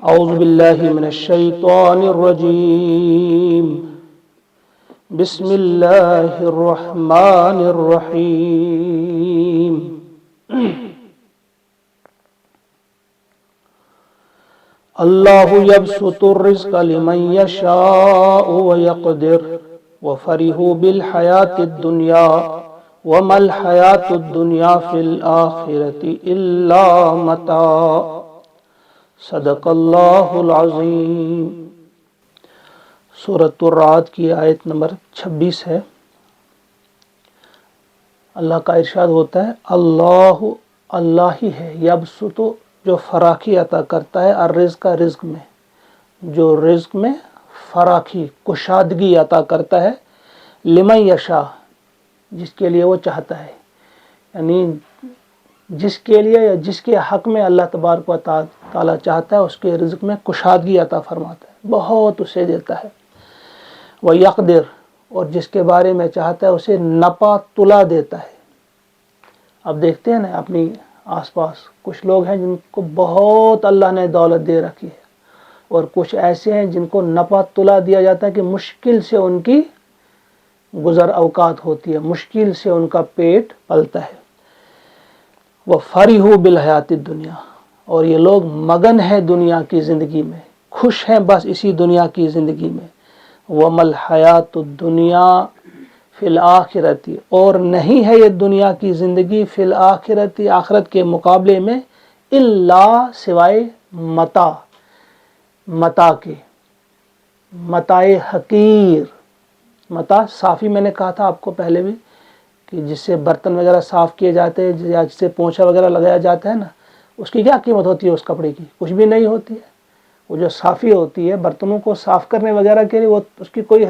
اعوذ باللہ من الشیطان الرجیم بسم اللہ الرحمن الرحیم اللہ یبسط الرزق لمن یشاء ویقدر وفرحوا بالحیاۃ الدنیا وما الحیاۃ الدنیا فی الآخرۃ الا متاع صدق اللہ العظیم۔ سورۃ الرعد کی آیت نمبر 26 ہے۔ اللہ کا ارشاد ہوتا ہے اللہ ہی ہے یبسط جو فراخی عطا کرتا ہے الرزق رزق میں، جو رزق میں فراخی کشادگی عطا کرتا ہے لمن یشاء جس کے لیے وہ چاہتا ہے، یعنی جس کے لیے یا جس کے حق میں اللہ تبارک و تعالیٰ چاہتا ہے اس کے رزق میں کشادگی عطا فرماتا ہے، بہت اسے دیتا ہے۔ وہ یقدر اور جس کے بارے میں چاہتا ہے اسے نپا تلا دیتا ہے۔ اب دیکھتے ہیں نا اپنی آس پاس کچھ لوگ ہیں جن کو بہت اللہ نے دولت دے رکھی ہے، اور کچھ ایسے ہیں جن کو نپا تلا دیا جاتا ہے کہ مشکل سے ان کی گزر اوقات ہوتی ہے، مشکل سے ان کا پیٹ پلتا ہے۔ وہ فرحوا بالحیات الدنیا اور یہ لوگ مگن ہیں دنیا کی زندگی میں، خوش ہیں بس اسی دنیا کی زندگی میں۔ وما الحیات الدنیا فی الآخرۃ اور نہیں ہے یہ دنیا کی زندگی فی الآخرۃ آخرت کے مقابلے میں الا سوائے متاع کے، متاع حقیر۔ متاع صافی میں نے کہا تھا آپ کو پہلے بھی کہ جس سے برتن وغیرہ صاف کیے جاتے ہیں یا جس سے پونچھا وغیرہ لگایا جاتا ہے نا، اس کی کیا قیمت ہوتی ہے اس کپڑے کی؟ کچھ بھی نہیں ہوتی ہے۔ وہ جو صافی ہوتی ہے برتنوں کو صاف کرنے وغیرہ کے لیے، وہ اس کی کوئی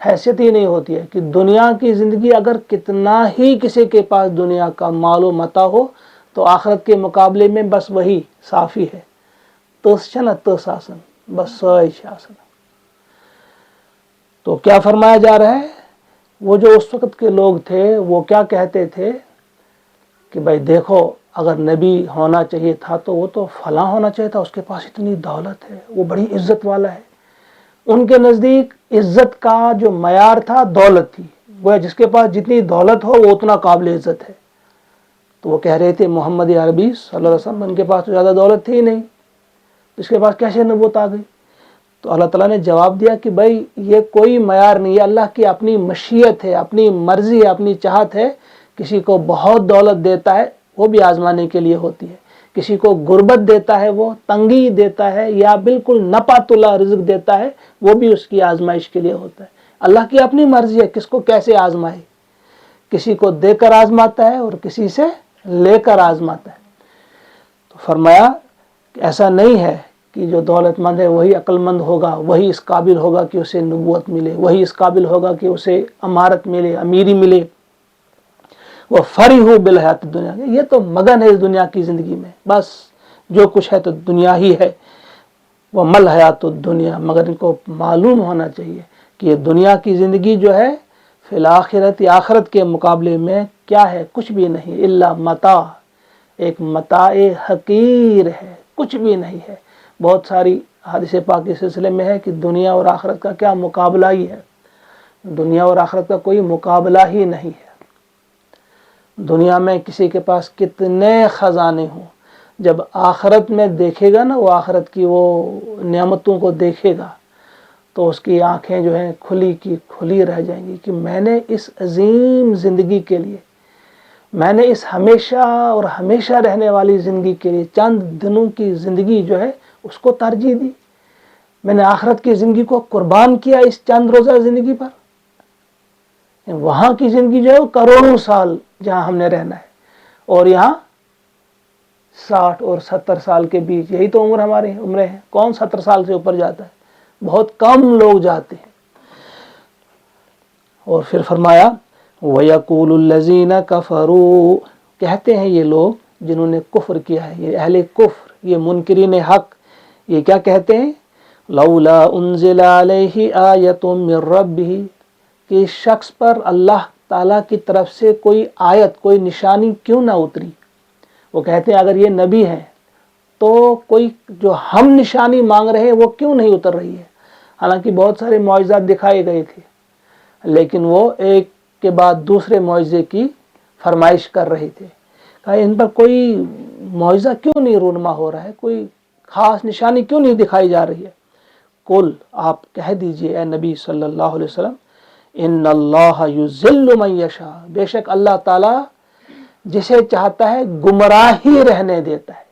حیثیت ہی نہیں ہوتی ہے۔ کہ دنیا کی زندگی اگر کتنا ہی کسی کے پاس دنیا کا مال و متاع ہو تو آخرت کے مقابلے میں بس وہی صافی ہے۔ تس آسن بس سوائے آسن۔ تو کیا فرمایا جا رہا ہے؟ وہ جو اس وقت کے لوگ تھے وہ کیا کہتے تھے کہ بھائی دیکھو اگر نبی ہونا چاہیے تھا تو وہ تو فلاں ہونا چاہیے تھا، اس کے پاس اتنی دولت ہے، وہ بڑی عزت والا ہے۔ ان کے نزدیک عزت کا جو معیار تھا دولت تھی، وہ جس کے پاس جتنی دولت ہو وہ اتنا قابل عزت ہے۔ تو وہ کہہ رہے تھے محمد عربی صلی اللہ علیہ وسلم ان کے پاس تو زیادہ دولت تھی ہی نہیں، اس کے پاس کیسے نبوت آ گئی؟ تو اللہ تعالیٰ نے جواب دیا کہ بھائی یہ کوئی معیار نہیں ہے، اللہ کی اپنی مشیت ہے، اپنی مرضی ہے، اپنی چاہت ہے۔ کسی کو بہت دولت دیتا ہے وہ بھی آزمانے کے لیے ہوتی ہے، کسی کو غربت دیتا ہے، وہ تنگی دیتا ہے، یا بالکل نپا تلا رزق دیتا ہے، وہ بھی اس کی آزمائش کے لیے ہوتا ہے۔ اللہ کی اپنی مرضی ہے کس کو کیسے آزمائے، کسی کو دے کر آزماتا ہے اور کسی سے لے کر آزماتا ہے۔ تو فرمایا کہ ایسا نہیں ہے کہ جو دولت مند ہے وہی عقل مند ہوگا، وہی اس قابل ہوگا کہ اسے نبوت ملے، وہی اس قابل ہوگا کہ اسے امارت ملے، امیری ملے۔ وہ فرحوا بالحیات الدنیا، یہ تو مگن ہے اس دنیا کی زندگی میں، بس جو کچھ ہے تو دنیا ہی ہے۔ وہ مل حیات الدنیا، مگر ان کو معلوم ہونا چاہیے کہ یہ دنیا کی زندگی جو ہے فی الآخرت آخرت کے مقابلے میں کیا ہے؟ کچھ بھی نہیں، الا متاع، ایک متاع حقیر ہے، کچھ بھی نہیں ہے۔ بہت ساری حدیث پاک کے سلسلے میں ہے کہ دنیا اور آخرت کا کیا مقابلہ ہی ہے، دنیا اور آخرت کا کوئی مقابلہ ہی نہیں ہے۔ دنیا میں کسی کے پاس کتنے خزانے ہوں، جب آخرت میں دیکھے گا نا، وہ آخرت کی وہ نعمتوں کو دیکھے گا تو اس کی آنکھیں جو ہیں کھلی کی کھلی رہ جائیں گی کہ میں نے اس عظیم زندگی کے لیے، میں نے اس ہمیشہ اور ہمیشہ رہنے والی زندگی کے لیے چند دنوں کی زندگی جو ہے اس کو ترجیح دی، میں نے آخرت کی زندگی کو قربان کیا اس چند روزہ زندگی پر۔ وہاں کی زندگی جو ہے وہ کروڑوں سال جہاں ہم نے رہنا ہے، اور یہاں 60 اور 70 سال کے بیچ، یہی تو ہماری عمریں ہیں۔ کون 70 سال سے اوپر جاتا ہے؟ بہت کم لوگ جاتے ہیں۔ اور پھر فرمایا وَيَقُولُ الَّذِينَ كَفَرُوا، کہتے ہیں یہ لوگ جنہوں نے کفر کیا ہے، یہ اہل کفر، یہ منکرین حق، یہ کیا کہتے ہیں؟ لولا انزل علیہ آیۃ من ربہ، کہ اس شخص پر اللہ تعالیٰ کی طرف سے کوئی آیت، کوئی نشانی کیوں نہ اتری۔ وہ کہتے ہیں اگر یہ نبی ہیں تو کوئی جو ہم نشانی مانگ رہے ہیں وہ کیوں نہیں اتر رہی ہے؟ حالانکہ بہت سارے معجزات دکھائے گئے تھے، لیکن وہ ایک کے بعد دوسرے معجزے کی فرمائش کر رہے تھے. کہا ان پر کوئی معجزہ کیوں نہیں رونما ہو رہا ہے، کوئی خاص نشانی کیوں نہیں دکھائی جا رہی ہے؟ قل، آپ کہہ دیجئے اے نبی صلی اللہ علیہ وسلم، ان اللہ یضل من یشاء، بے شک اللہ تعالی جسے چاہتا ہے گمراہ ہی رہنے دیتا ہے.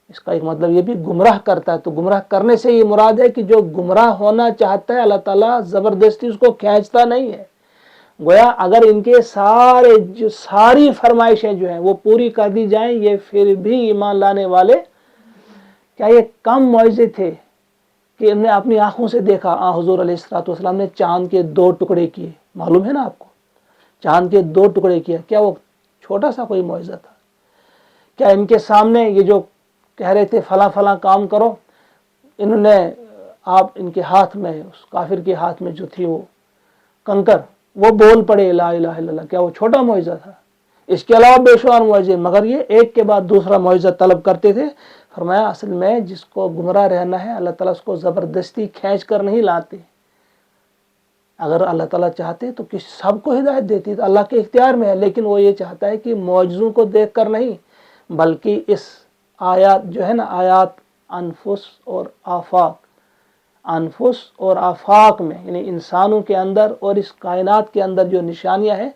اس کا ایک مطلب یہ بھی گمراہ کرتا ہے، تو گمراہ کرنے سے یہ مراد ہے کہ جو گمراہ ہونا چاہتا ہے اللہ تعالیٰ زبردستی اس کو کھینچتا نہیں ہے. گویا اگر ان کے ساری فرمائشیں جو ہیں وہ پوری کر دی جائیں، یہ پھر بھی ایمان لانے والے، کیا یہ کم معجزے تھے کہ انہوں نے اپنی آنکھوں سے دیکھا؟ حضور علیہ الصلوۃ والسلام نے چاند کے 2 ٹکڑے کیے، معلوم ہے نا آپ کو، چاند کے 2 ٹکڑے کیا، کیا وہ چھوٹا سا کوئی معجزہ تھا؟ کیا ان کے سامنے یہ جو کہہ رہے تھے فلاں فلاں کام کرو، انہوں نے آپ ان کے ہاتھ میں، اس کافر کے ہاتھ میں جو تھی وہ کنکر، وہ بول پڑے لا الہ الا اللہ، کیا وہ چھوٹا معجزہ تھا؟ اس کے علاوہ بے شمار معجزے، مگر یہ ایک کے بعد دوسرا معجزہ طلب کرتے تھے. فرمایا اصل میں جس کو گمراہ رہنا ہے اللہ تعالیٰ اس کو زبردستی کھینچ کر نہیں لاتے. اگر اللہ تعالیٰ چاہتے تو سب کو ہدایت دیتی، تو اللہ کے اختیار میں ہے، لیکن وہ یہ چاہتا ہے کہ معجزوں کو دیکھ کر نہیں، بلکہ اس آیات جو ہے نا، آیات انفس اور آفاق میں، یعنی انسانوں کے اندر اور اس کائنات کے اندر جو نشانیاں ہیں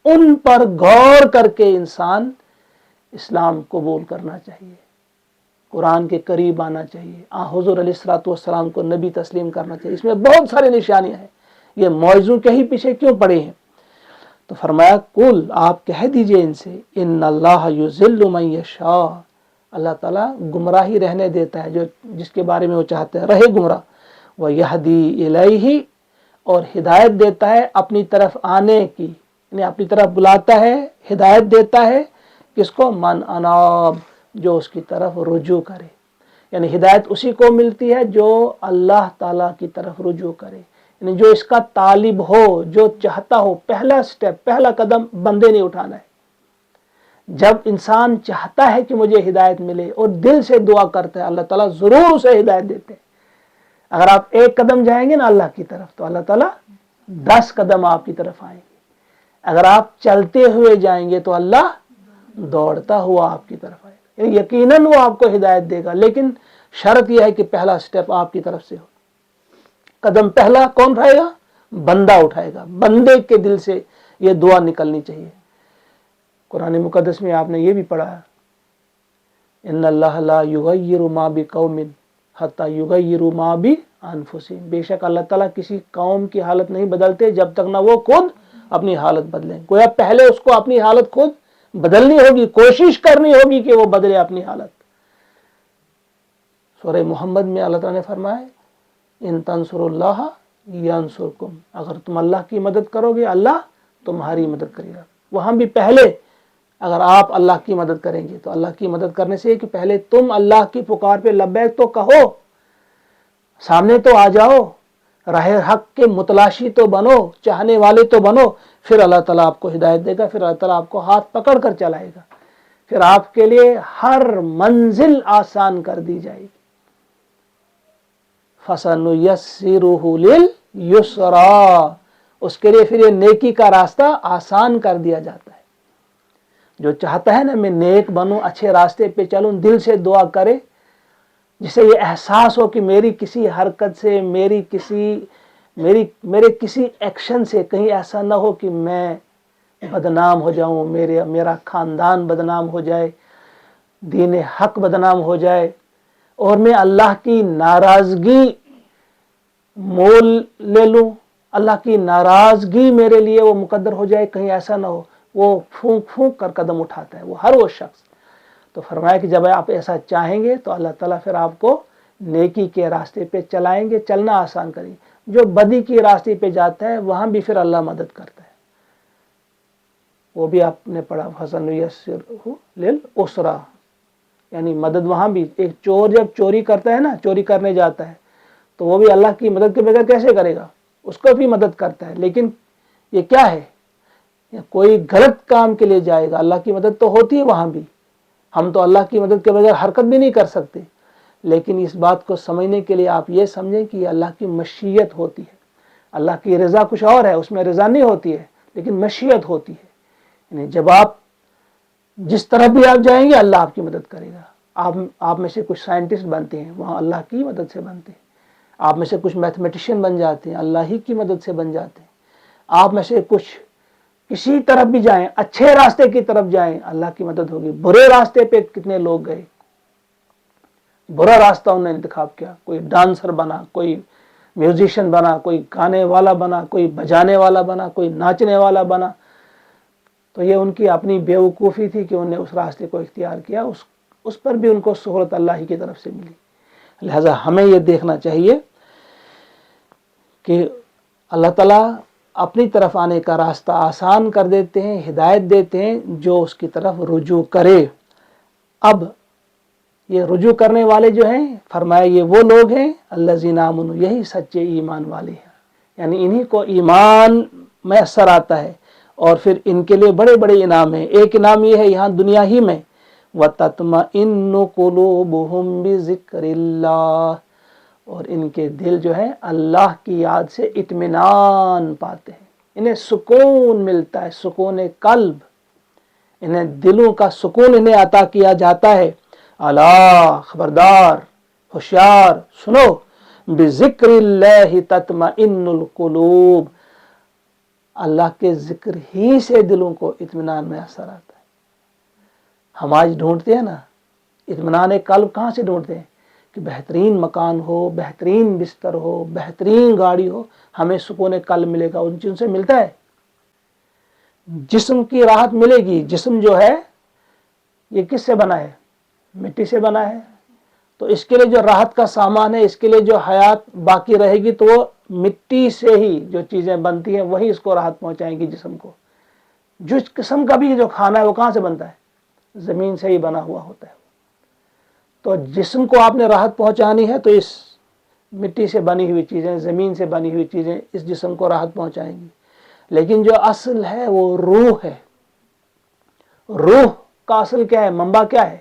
ان پر غور کر کے انسان اسلام قبول کرنا چاہیے، قرآن کے قریب آنا چاہیے، حضور علیہ الصلوۃ والسلام کو نبی تسلیم کرنا چاہیے. اس میں بہت ساری نشانیاں ہیں، یہ معجزوں کے ہی پیچھے کیوں پڑے ہیں؟ تو فرمایا قل، آپ کہہ دیجئے ان سے، ان اللہ یضل من یشاء، اللہ تعالیٰ گمراہی رہنے دیتا ہے جو جس کے بارے میں وہ چاہتے ہیں رہے گمراہ. وَيَهْدِي إِلَيْهِ، اور ہدایت دیتا ہے اپنی طرف آنے کی، یعنی اپنی طرف بلاتا ہے، ہدایت دیتا ہے کس کو؟ من اناب، جو اس کی طرف رجوع کرے. یعنی ہدایت اسی کو ملتی ہے جو اللہ تعالیٰ کی طرف رجوع کرے، یعنی جو اس کا طالب ہو، جو چاہتا ہو. پہلا سٹیپ، پہلا قدم بندے نے اٹھانا ہے. جب انسان چاہتا ہے کہ مجھے ہدایت ملے اور دل سے دعا کرتا ہے، اللہ تعالیٰ ضرور اسے ہدایت دیتے ہیں. اگر آپ ایک قدم جائیں گے نا اللہ کی طرف تو اللہ تعالیٰ 10 قدم آپ کی طرف آئیں گے. اگر آپ چلتے ہوئے جائیں گے تو اللہ دوڑتا ہوا آپ کی طرف آئے گا. یقیناً وہ آپ کو ہدایت دے گا، لیکن شرط یہ ہے کہ پہلا سٹیپ آپ کی طرف سے ہو. قدم پہلا کون اٹھائے گا؟ بندہ اٹھائے گا. بندے کے دل سے یہ دعا نکلنی چاہیے. قرآن مقدس میں آپ نے یہ بھی پڑھا، ان اللہ لا یغیر ما بقوم حتی یغیروا ما بانفسہم، بے شک اللہ تعالیٰ کسی قوم کی حالت نہیں بدلتے جب تک نہ وہ خود اپنی حالت بدلیں. گویا پہلے اس کو اپنی حالت خود بدلنی ہوگی، کوشش کرنی ہوگی کہ وہ بدلے اپنی حالت. سورہ محمد میں اللہ تعالیٰ نے فرمایا ان تنصروا اللہ ینصرکم، اگر تم اللہ کی مدد کرو گے اللہ تمہاری مدد کرے گا. وہاں بھی پہلے اگر آپ اللہ کی مدد کریں گے تو اللہ کی مدد کرنے سے کہ پہلے تم اللہ کی پکار پہ لبیک تو کہو، سامنے تو آ جاؤ، راہ حق کے متلاشی تو بنو، چاہنے والے تو بنو، پھر اللہ تعالیٰ آپ کو ہدایت دے گا، پھر اللہ تعالیٰ آپ کو ہاتھ پکڑ کر چلائے گا، پھر آپ کے لیے ہر منزل آسان کر دی جائے گی. فَسَنُيَسِّرُهُ لِلْيُسْرَىٰ، اس کے لیے پھر یہ نیکی کا راستہ آسان کر دیا جاتا ہے. جو چاہتا ہے نا میں نیک بنوں، اچھے راستے پہ چلوں، دل سے دعا کرے، جسے یہ احساس ہو کہ میری کسی حرکت سے، میرے کسی ایکشن سے کہیں ایسا نہ ہو کہ میں بدنام ہو جاؤں، میرا خاندان بدنام ہو جائے، دین حق بدنام ہو جائے، اور میں اللہ کی ناراضگی مول لے لوں، اللہ کی ناراضگی میرے لیے وہ مقدر ہو جائے، کہیں ایسا نہ ہو. وہ پھونک پھونک کر قدم اٹھاتا ہے وہ شخص. تو فرمایا کہ جب آپ ایسا چاہیں گے تو اللہ تعالیٰ پھر آپ کو نیکی کے راستے پہ چلائیں گے، چلنا آسان کریں گے. جو بدی کی راستے پہ جاتا ہے وہاں بھی پھر اللہ مدد کرتا ہے. وہ بھی آپ نے پڑھا فَسَنُيَسِّرُهُ لِلْعُسْرَىٰ، یعنی مدد وہاں بھی. ایک چور جب چوری کرتا ہے نا، چوری کرنے جاتا ہے تو وہ بھی اللہ کی مدد کے بغیر کیسے کرے گا؟ اس کو بھی مدد کرتا ہے. لیکن یہ کیا ہے؟ کوئی غلط کام کے لیے جائے گا، اللہ کی مدد تو ہوتی ہے وہاں بھی. ہم تو اللہ کی مدد کے بغیر حرکت بھی نہیں کر سکتے، لیکن اس بات کو سمجھنے کے لیے آپ یہ سمجھیں کہ یہ اللہ کی مشیت ہوتی ہے۔ اللہ کی رضا کچھ اور ہے، اس میں رضا نہیں ہوتی ہے لیکن مشیت ہوتی ہے، یعنی جب آپ جس طرف بھی آپ جائیں گے اللہ آپ کی مدد کرے گا۔ آپ میں سے کچھ سائنٹسٹ بنتے ہیں، وہاں اللہ کی مدد سے بنتے ہیں۔ آپ میں سے کچھ میتھمیٹیشین بن جاتے ہیں، اللہ ہی کی مدد سے بن جاتے ہیں۔ آپ میں سے کچھ کسی طرف بھی جائیں، اچھے راستے کی طرف جائیں، اللہ کی مدد ہوگی۔ برے راستے پہ کتنے لوگ گئے، برا راستہ انہوں نے انتخاب کیا، کوئی ڈانسر بنا، کوئی میوزیشین بنا، کوئی گانے والا بنا، کوئی بجانے والا بنا، کوئی ناچنے والا بنا، تو یہ ان کی اپنی بیوقوفی تھی کہ انہوں نے اس راستے کو اختیار کیا، اس پر بھی ان کو سہولت اللہ ہی کی طرف سے ملی۔ لہذا ہمیں یہ دیکھنا چاہیے کہ اللہ تعالیٰ اپنی طرف آنے کا راستہ آسان کر دیتے ہیں، ہدایت دیتے ہیں جو اس کی طرف رجوع کرے۔ اب یہ رجوع کرنے والے جو ہیں، فرمایا یہ وہ لوگ ہیں الذین آمنوا، یہی سچے ایمان والے ہیں، یعنی انہی کو ایمان میسر آتا ہے، اور پھر ان کے لیے بڑے بڑے انعام ہیں۔ ایک انعام یہ ہے یہاں دنیا ہی میں، وَتَطْمَئِنُّ قُلُوبُهُمْ بِذِكْرِ اللَّهِ، اور ان کے دل جو ہے اللہ کی یاد سے اطمینان پاتے ہیں، انہیں سکون ملتا ہے، سکون قلب، انہیں دلوں کا سکون انہیں عطا کیا جاتا ہے۔ الا، خبردار، ہوشیار، سنو، بذکر اللہ تطمئن القلوب، اللہ کے ذکر ہی سے دلوں کو اطمینان میسر آتا ہے۔ ہم آج ڈھونڈتے ہیں نا اطمینان قلب، کہاں سے ڈھونڈتے ہیں؟ کہ بہترین مکان ہو، بہترین بستر ہو، بہترین گاڑی ہو، ہمیں سکون قلب ملے گا۔ ان چیزوں سے ملتا ہے؟ جسم کی راحت ملے گی۔ جسم جو ہے یہ کس سے بنا ہے؟ مٹی سے بنا ہے، تو اس کے لیے جو راحت کا سامان ہے، اس کے لیے جو حیات باقی رہے گی، تو وہ مٹی سے ہی جو چیزیں بنتی ہیں وہی اس کو راحت پہنچائیں گی جسم کو۔ جس قسم کا بھی جو کھانا ہے وہ کہاں سے بنتا ہے؟ زمین سے ہی بنا ہوا ہوتا ہے۔ تو جسم کو آپ نے راحت پہنچانی ہے تو اس مٹی سے بنی ہوئی چیزیں، زمین سے بنی ہوئی چیزیں اس جسم کو راحت پہنچائیں گی، لیکن جو اصل ہے وہ روح ہے۔ روح کا اصل کیا ہے؟ منبع کیا ہے؟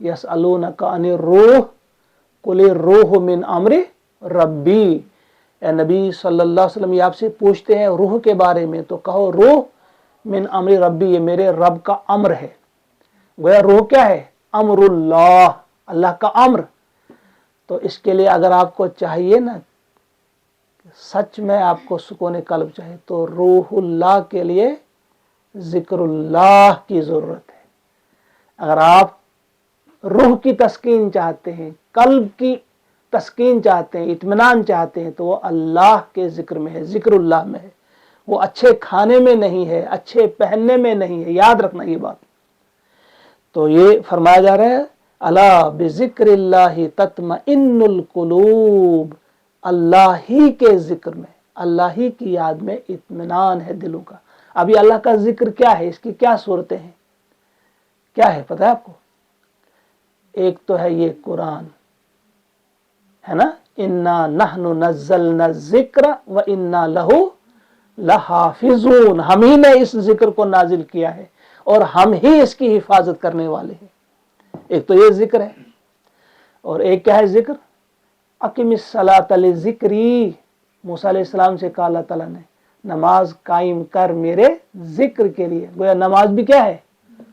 یسألونک عن الروح قل الروح من امر ربی، اے نبی صلی اللہ علیہ وسلم یہ آپ سے پوچھتے ہیں روح کے بارے میں، تو کہو روح من امر ربی، یہ میرے رب کا امر ہے۔ گویا روح کیا ہے؟ امر اللہ، اللہ کا امر۔ تو اس کے لیے اگر آپ کو چاہیے نا سچ میں آپ کو سکون قلب چاہیے، تو روح اللہ کے لیے ذکر اللہ کی ضرورت ہے۔ اگر آپ روح کی تسکین چاہتے ہیں، قلب کی تسکین چاہتے ہیں، اطمینان چاہتے ہیں، تو وہ اللہ کے ذکر میں ہے، ذکر اللہ میں ہے۔ وہ اچھے کھانے میں نہیں ہے، اچھے پہننے میں نہیں ہے، یاد رکھنا یہ بات۔ تو یہ فرمایا جا رہا ہے الا بذکر اللہ تطمئن القلوب، اللہ ہی کے ذکر میں، اللہ ہی کی یاد میں اطمینان ہے دلوں کا۔ ابھی اللہ کا ذکر کیا ہے؟ اس کی کیا صورتیں ہیں؟ کیا ہے پتہ ہے آپ کو؟ ایک تو ہے یہ قرآن ہے نا، انا نحن نزلنا الذکر وانا لہ لحافظون، ہم ہی نے اس ذکر کو نازل کیا ہے اور ہم ہی اس کی حفاظت کرنے والے ہیں۔ ایک تو یہ ذکر ہے، اور ایک کیا ہے ذکر؟ اقم الصلاۃ لذکری، موسیٰ علیہ السلام سے کہا اللہ تعالیٰ نے نماز قائم کر میرے ذکر کے لیے۔ گویا نماز بھی کیا ہے؟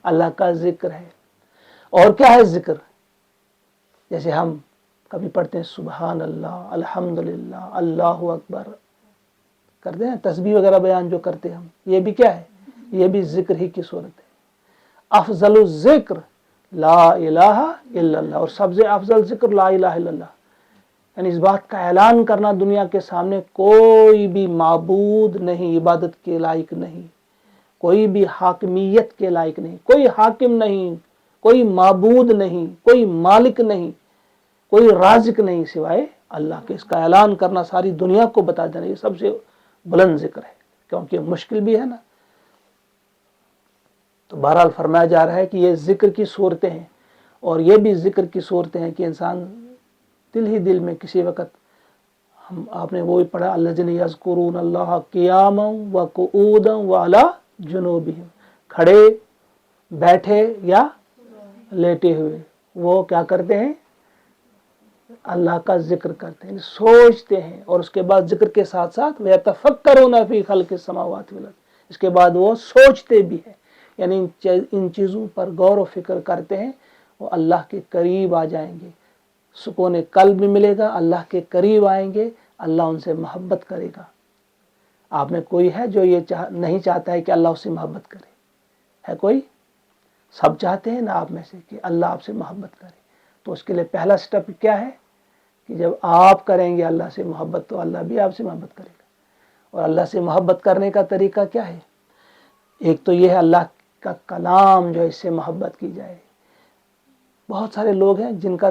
اللہ کا ذکر ہے۔ اور کیا ہے ذکر؟ جیسے ہم کبھی پڑھتے ہیں سبحان اللہ، الحمدللہ، اللہ اکبر کرتے ہیں، تسبیح وغیرہ بیان جو کرتے ہیں ہم، یہ بھی کیا ہے؟ یہ بھی ذکر ہی کی صورت ہے۔ افضل الذکر لا الہ الا اللہ، اور سب سے افضل ذکر لا الہ الا اللہ، یعنی اس بات کا اعلان کرنا دنیا کے سامنے کوئی بھی معبود نہیں، عبادت کے لائق نہیں، کوئی بھی حاکمیت کے لائق نہیں، کوئی حاکم نہیں، کوئی معبود نہیں، کوئی مالک نہیں، کوئی رازق نہیں سوائے اللہ کے۔ اس کا اعلان کرنا، ساری دنیا کو بتا دینا، یہ سب سے بلند ذکر ہے، کیونکہ مشکل بھی ہے نا۔ تو بہرحال فرمایا جا رہا ہے کہ یہ ذکر کی صورتیں ہیں، اور یہ بھی ذکر کی صورتیں ہیں کہ انسان دل ہی دل میں کسی وقت، آپ نے وہی پڑھا الذین یذکرون اللہ قیاما وقعودا وعلی جنوبہم، کھڑے، بیٹھے یا لیٹے ہوئے وہ کیا کرتے ہیں؟ اللہ کا ذکر کرتے ہیں، سوچتے ہیں، اور اس کے بعد ذکر کے ساتھ ساتھ وَيَتَفَكَّرُونَ فِي خَلْقِ السَّمَاوَاتِ وَالْأَرْضِ، اس کے بعد وہ سوچتے بھی ہیں، یعنی ان چیزوں پر غور و فکر کرتے ہیں، وہ اللہ کے قریب آ جائیں گے، سکون قلب بھی ملے گا، اللہ کے قریب آئیں گے، اللہ ان سے محبت کرے گا۔ آپ میں کوئی ہے جو یہ نہیں چاہتا ہے کہ اللہ اس سے محبت کرے؟ ہے کوئی؟ سب چاہتے ہیں نا آپ میں سے کہ اللہ آپ سے محبت کرے۔ تو اس کے لیے پہلا سٹیپ کیا ہے کہ جب آپ کریں گے اللہ سے محبت تو اللہ بھی آپ سے محبت کرے گا۔ اور اللہ سے محبت کرنے کا طریقہ کیا ہے؟ ایک تو یہ ہے اللہ کا کلام جو ہے اس سے محبت کی جائے۔ بہت سارے لوگ ہیں جن کا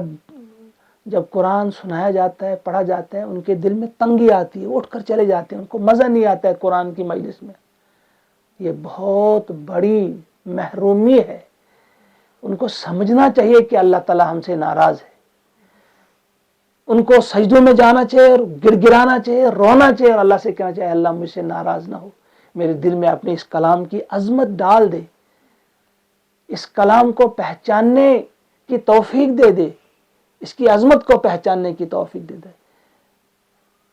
جب قرآن سنایا جاتا ہے، پڑھا جاتا ہے، ان کے دل میں تنگی آتی ہے، اٹھ کر چلے جاتے ہیں، ان کو مزہ نہیں آتا ہے قرآن کی مجلس میں۔ یہ بہت بڑی محرومی ہے۔ ان کو سمجھنا چاہیے کہ اللہ تعالی ہم سے ناراض ہے۔ ان کو سجدوں میں جانا چاہیے اور گر گرانا چاہیے، رونا چاہیے، اور اللہ سے کہنا چاہیے اللہ مجھ سے ناراض نہ ہو، میرے دل میں اپنے اس کلام کی عظمت ڈال دے، اس کلام کو پہچاننے کی توفیق دے دے، اس کی عظمت کو پہچاننے کی توفیق دے دے۔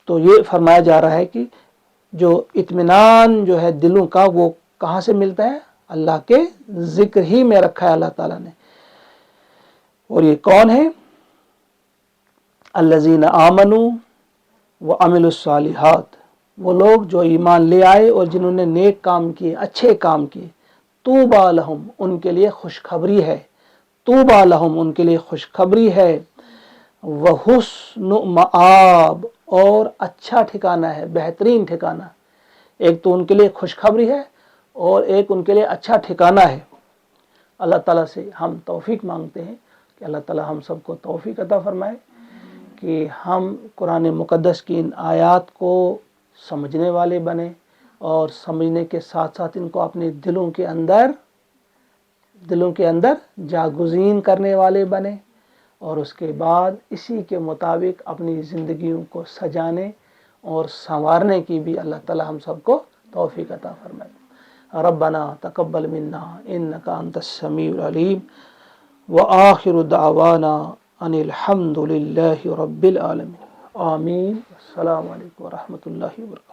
تو یہ فرمایا جا رہا ہے کہ جو اطمینان جو ہے دلوں کا وہ کہاں سے ملتا ہے؟ اللہ کے ذکر ہی میں رکھا ہے اللہ تعالیٰ نے۔ اور یہ کون ہے؟ الذین آمنوا وعملوا الصالحات، وہ لوگ جو ایمان لے آئے اور جنہوں نے نیک کام کیے، اچھے کام کیے۔ طوبی لہم، ان کے لیے خوشخبری ہے، طوبی لہم، ان کے لیے خوشخبری ہے، وحسن مآب، اور اچھا ٹھکانہ ہے، بہترین ٹھکانہ۔ ایک تو ان کے لیے خوشخبری ہے اور ایک ان کے لیے اچھا ٹھکانہ ہے۔ اللہ تعالیٰ سے ہم توفیق مانگتے ہیں کہ اللہ تعالیٰ ہم سب کو توفیق عطا فرمائے کہ ہم قرآن مقدس کی ان آیات کو سمجھنے والے بنیں، اور سمجھنے کے ساتھ ساتھ ان کو اپنے دلوں کے اندر جاگزین کرنے والے بنیں، اور اس کے بعد اسی کے مطابق اپنی زندگیوں کو سجانے اور سنوارنے کی بھی اللہ تعالی ہم سب کو توفیق عطا فرمائے۔ ربنا تقبل منا انک انت السمیع العلیم، وآخر دعوانا ان الحمد للہ رب العالمین۔ آمین۔ السلام علیکم ورحمۃ اللہ وبرکاتہ۔